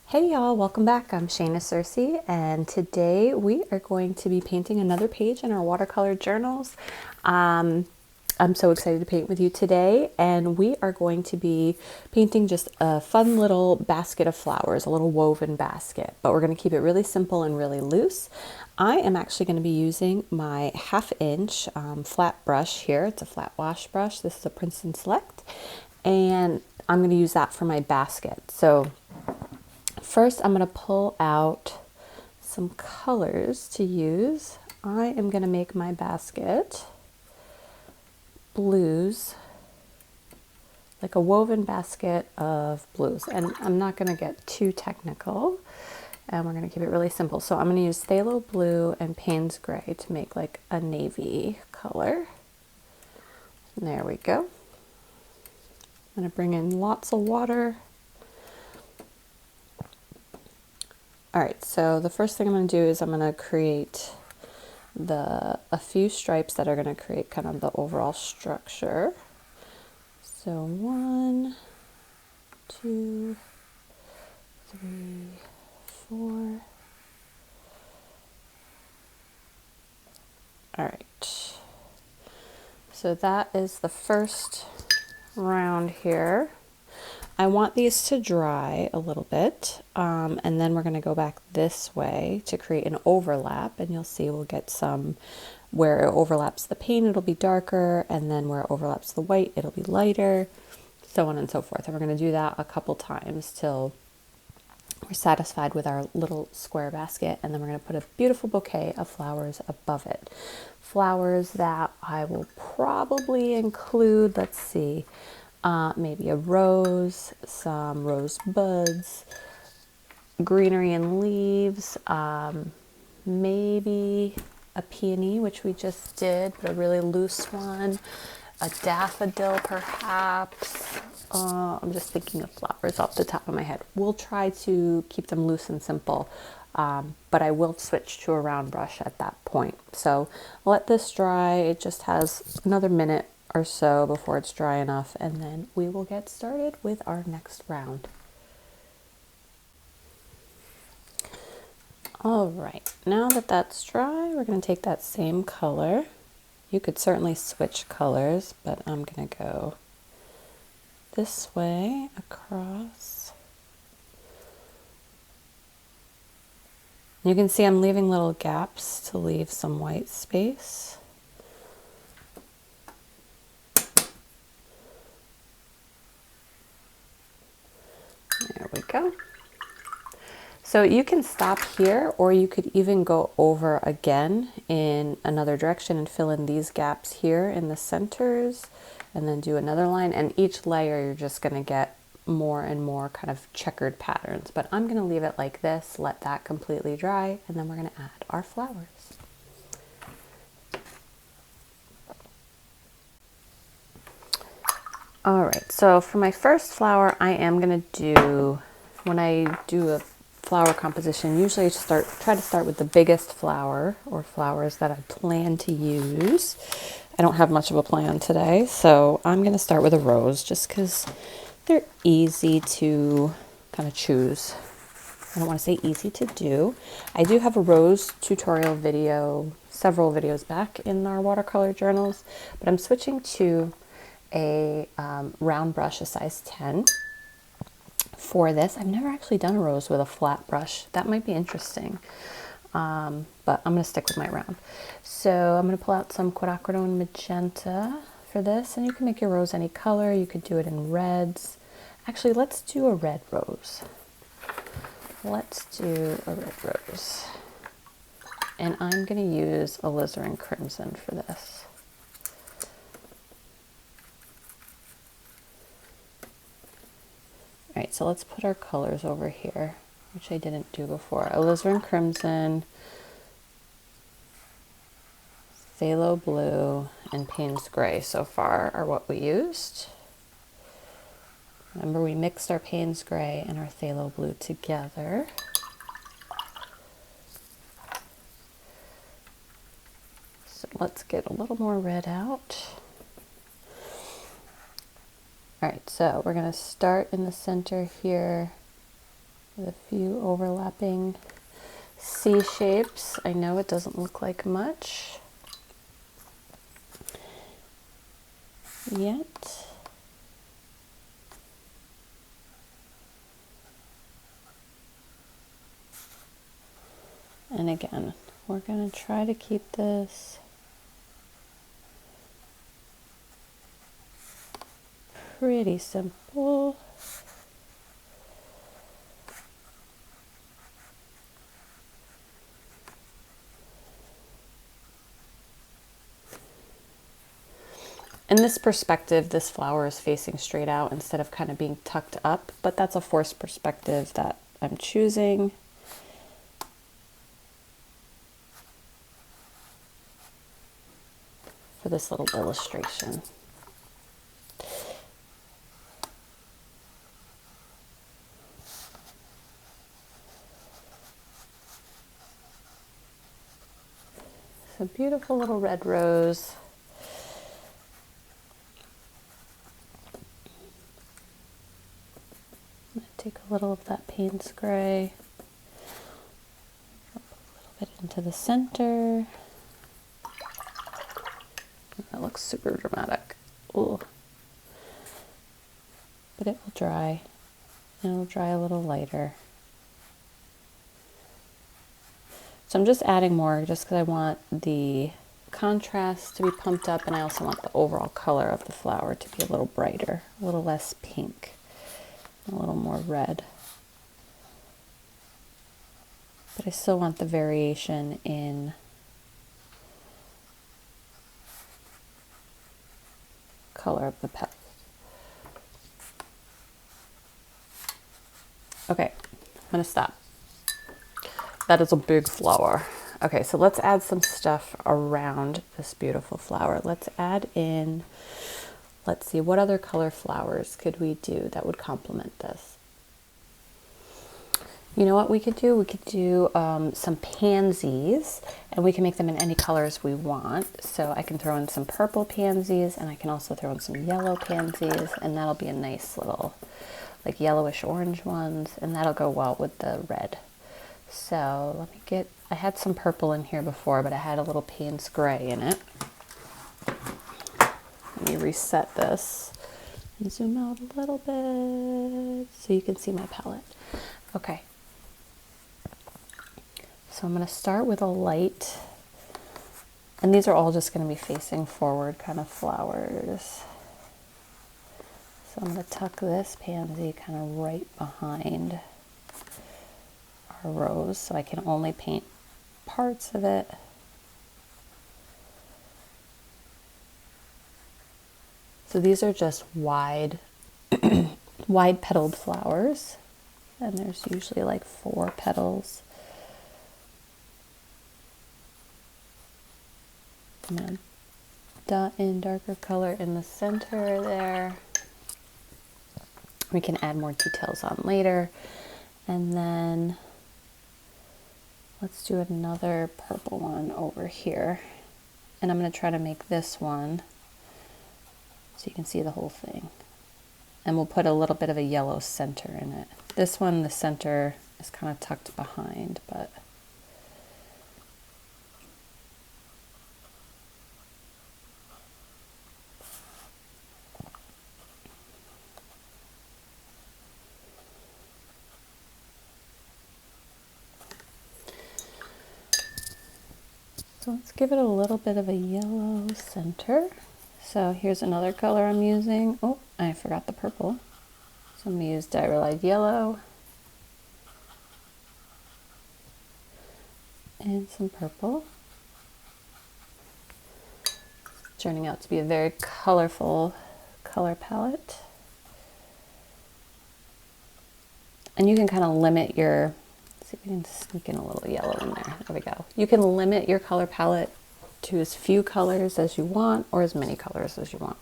Hey y'all, welcome back. I'm Shayna Cersei, and today we are going to be painting another page in our watercolor journals. I'm so excited to paint with you today, and we are going to be painting just a fun little basket of flowers, a little woven basket, but we're going to keep it really simple and really loose. I am actually going to be using my 1/2 inch flat brush here. It's a flat wash brush. This is a Princeton Select, and I'm going to use that for my basket. So first, I'm going to pull out some colors to use. I am going to make my basket blues, like a woven basket of blues. And I'm not going to get too technical, and we're going to keep it really simple. So I'm going to use phthalo blue and Payne's gray to make like a navy color. There we go. I'm going to bring in lots of water. All right, so the first thing I'm going to do is I'm going to create a few stripes that are going to create kind of the overall structure. So 1, 2, 3, 4. All right, so that is the first round here. I want these to dry a little bit, and then we're going to go back this way to create an overlap, and you'll see we'll get some where it overlaps the paint, it'll be darker, and then where it overlaps the white, it'll be lighter, so on and so forth. And we're going to do that a couple times till we're satisfied with our little square basket, and then we're going to put a beautiful bouquet of flowers above it. Flowers that I will probably include, let's see, maybe a rose, some rose buds, greenery and leaves, maybe a peony, which we just did, but a really loose one, a daffodil perhaps. I'm just thinking of flowers off the top of my head. We'll try to keep them loose and simple, but I will switch to a round brush at that point. So let this dry. It just has another minute or so before it's dry enough, and then we will get started with our next round. All right, now that that's dry, we're going to take that same color. You could certainly switch colors, but I'm going to go this way across. You can see I'm leaving little gaps to leave some white space. There we go. So you can stop here, or you could even go over again in another direction and fill in these gaps here in the centers, and then do another line. And each layer you're just going to get more and more kind of checkered patterns. But I'm going to leave it like this, let that completely dry, and then we're going to add our flowers. All right, so for my first flower, I am going to do, when I do a flower composition, usually I try to start with the biggest flower or flowers that I plan to use. I don't have much of a plan today, so I'm going to start with a rose just because they're easy to kind of choose. I don't want to say easy to do. I do have a rose tutorial video, several videos back in our watercolor journals, but I'm switching to a round brush, a size 10 for this. I've never actually done a rose with a flat brush. That might be interesting, but I'm going to stick with my round. So I'm going to pull out some quinacridone magenta for this, and you can make your rose any color. You could do it in reds. Actually, let's do a red rose. Let's do a red rose. And I'm going to use alizarin crimson for this. All right, so let's put our colors over here, which I didn't do before. Alizarin crimson, phthalo blue, and Payne's gray so far are what we used. Remember, we mixed our Payne's gray and our phthalo blue together. So let's get a little more red out. All right, so we're going to start in the center here with a few overlapping C shapes. I know it doesn't look like much yet. And again, we're going to try to keep this pretty simple. In this perspective, this flower is facing straight out instead of kind of being tucked up, but that's a forced perspective that I'm choosing. For this little illustration. It's a beautiful little red rose. I'm going to take a little of that Payne's gray, drop a little bit into the center. That looks super dramatic. Ooh. But it will dry. And it'll dry a little lighter. So I'm just adding more just because I want the contrast to be pumped up, and I also want the overall color of the flower to be a little brighter, a little less pink, a little more red. But I still want the variation in color of the petals. Okay, I'm gonna stop. That is a big flower. Okay, so let's add some stuff around this beautiful flower. Let's add in, let's see, what other color flowers could we do that would complement this? You know what we could do? We could do some pansies, and we can make them in any colors we want. So I can throw in some purple pansies, and I can also throw in some yellow pansies, and that'll be a nice little, like yellowish orange ones, and that'll go well with the red. So let me get, I had some purple in here before, but I had a little Payne's gray in it. Let me reset this and zoom out a little bit so you can see my palette. Okay. So I'm going to start with a light, and these are all just going to be facing forward kind of flowers. So I'm going to tuck this pansy kind of right behind our rose so I can only paint parts of it. So these are just wide petaled flowers, and there's usually like 4 petals. I'm going to dot in darker color in the center there. We can add more details on later. And then let's do another purple one over here. And I'm going to try to make this one so you can see the whole thing. And we'll put a little bit of a yellow center in it. This one, the center is kind of tucked behind, but so let's give it a little bit of a yellow center. So here's another color I'm using. Oh, I forgot the purple. So I'm going to use Diarylite Yellow and some purple. It's turning out to be a very colorful color palette. And you can kind of limit your, let's see if we can sneak in a little yellow in there. There we go. You can limit your color palette to as few colors as you want or as many colors as you want.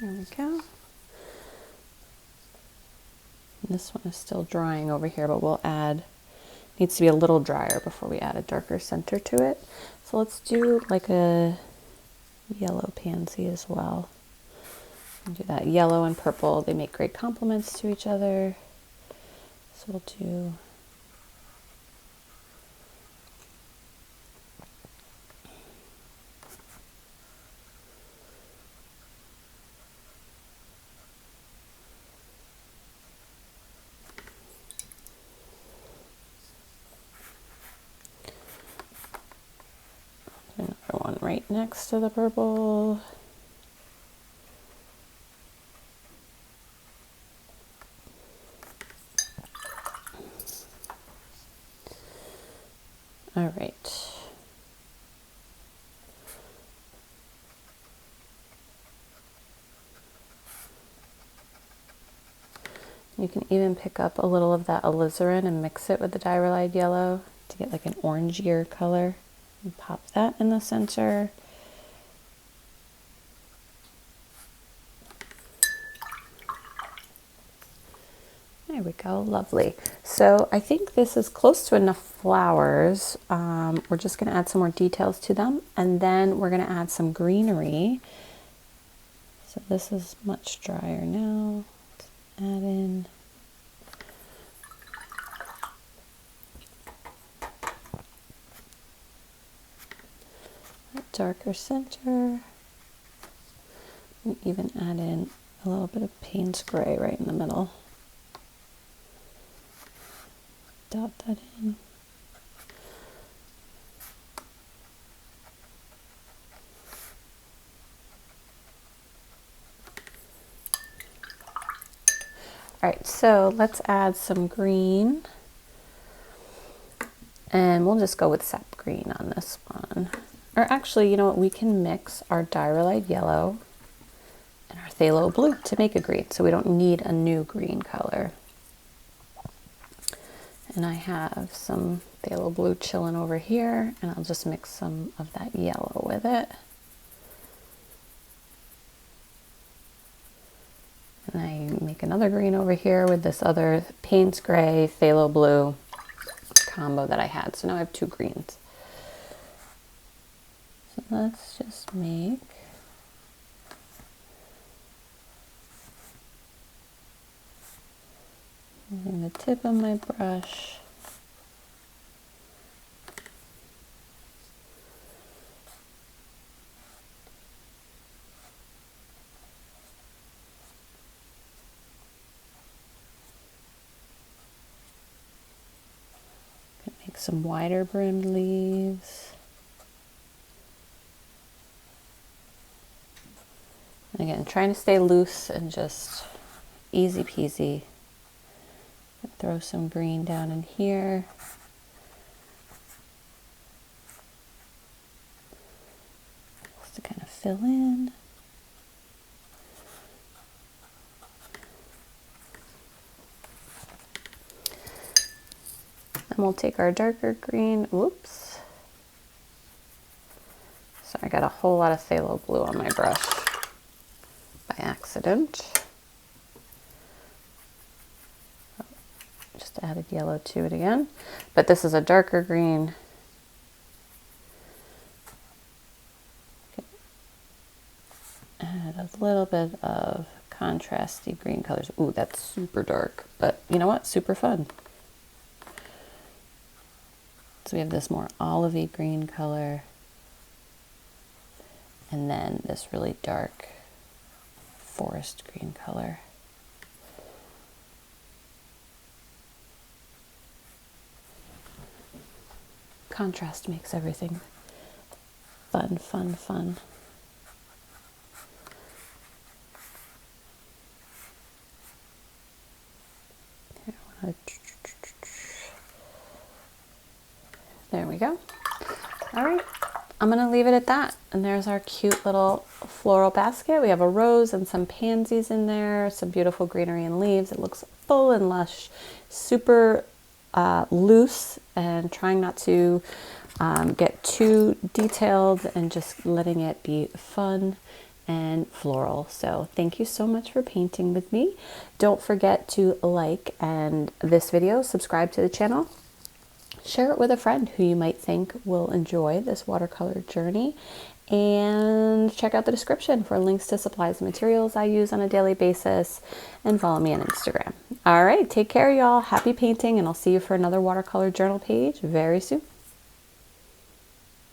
There we go. And this one is still drying over here, but we'll add, needs to be a little drier before we add a darker center to it. So let's do like a yellow pansy as well. And do that yellow and purple. They make great complements to each other. So we'll do another one right next to the purple. All right. You can even pick up a little of that alizarin and mix it with the diarrhea yellow to get like an orangier color. And pop that in the center. There we go, lovely. So I think this is close to enough flowers. We're just gonna add some more details to them, and then we're gonna add some greenery. So this is much drier now. Let's add in a darker center. And even add in a little bit of Payne's Gray right in the middle. Dot that in. All right, so let's add some green. And we'll just go with sap green on this one. Or actually, you know what? We can mix our diarrhea yellow and our phthalo blue to make a green. So we don't need a new green color. And I have some phthalo blue chilling over here, and I'll just mix some of that yellow with it. And I make another green over here with this other Payne's Gray, phthalo blue combo that I had. So now I have two greens. So let's just make using the tip of my brush. Make some wider brimmed leaves. Again, trying to stay loose and just easy peasy. Throw some green down in here. Just to kind of fill in. And we'll take our darker green. Whoops. So I got a whole lot of phthalo blue on my brush by accident. Just added yellow to it again, but this is a darker green. Add a little bit of contrasty green colors. Ooh, that's super dark, but you know what? Super fun. So we have this more olivey green color, and then this really dark forest green color. Contrast makes everything fun, fun, fun. There we go. All right, I'm gonna leave it at that. And there's our cute little floral basket. We have a rose and some pansies in there, some beautiful greenery and leaves. It looks full and lush, super loose, and trying not to get too detailed and just letting it be fun and floral. So thank you so much for painting with me. Don't forget to like this video, subscribe to the channel, share it with a friend who you might think will enjoy this watercolor journey, and check out the description for links to supplies and materials I use on a daily basis, and follow me on Instagram. All right, take care, y'all. Happy painting, and I'll see you for another watercolor journal page very soon.